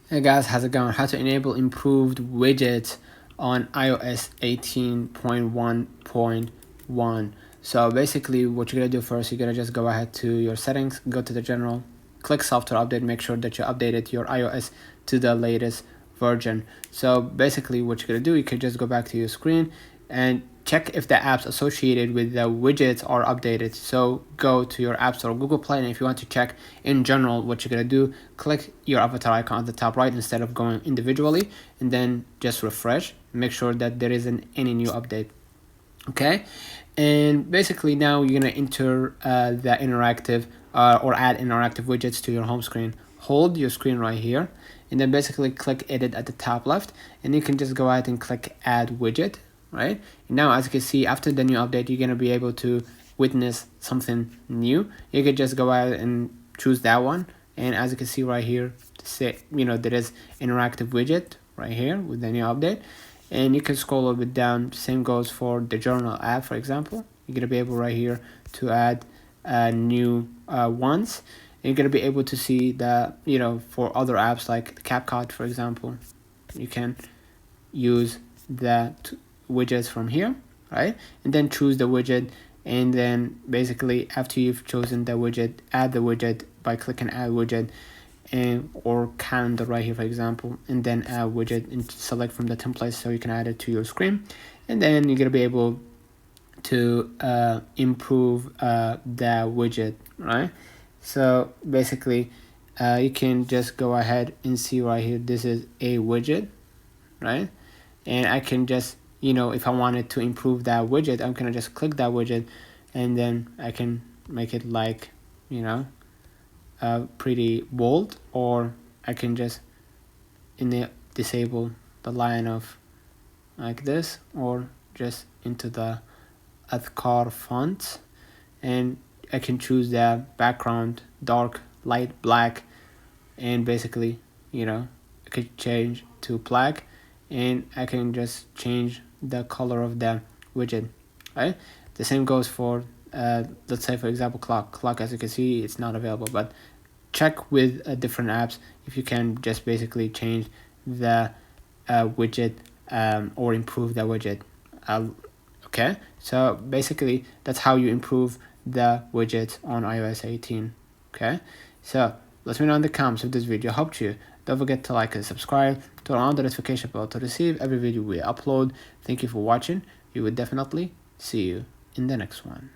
Hey guys, how's it going? How to enable improved widgets on iOS 18.1.1. So basically what you're gonna do first, you're gonna just go ahead to your settings, go to the general, click software update, make sure that you updated your iOS to the latest version. So basically what you're gonna do, you can just go back to your screen and check if the apps associated with the widgets are updated. So go to your App Store or Google Play, and if you want to check in general what you're gonna do, click your avatar icon at the top right instead of going individually, and then just refresh. Make sure that there isn't any new update. Okay, and basically now you're gonna enter the interactive or add interactive widgets to your home screen. Hold your screen right here, and then basically click edit at the top left, and you can just go ahead and click add widget. Right now, as you can see, after the new update, you're gonna be able to witness something new. You could just go ahead and choose that one, and as you can see right here, say there is interactive widget right here with the new update, and you can scroll a little bit down. Same goes for the journal app, for example. You're gonna be able right here to add new ones. And you're gonna be able to see that for other apps like CapCut, for example, you can use the widgets from here, right? And then choose the widget, and then basically after you've chosen the widget, add the widget by clicking add widget, and or calendar right here, for example, and then add widget and select from the template so you can add it to your screen. And then you're gonna be able to improve the widget, right? So basically you can just go ahead and see right here, this is a widget, right? And I can just if I wanted to improve that widget, I'm gonna just click that widget, and then I can make it like pretty bold, or I can just disable the line of like this, or just into the Athkar font, and I can choose the background dark, light, black, and basically I could change to black, and I can just change the color of the widget, right? The same goes for let's say for example clock. As you can see, it's not available, but check with different apps if you can just basically change the widget or improve the widget. Okay, so basically that's how you improve the widgets on iOS 18. Okay, so let me know in the comments if this video helped you. Don't forget to like and subscribe, turn on the notification bell to receive every video we upload. Thank you for watching. We will definitely see you in the next one.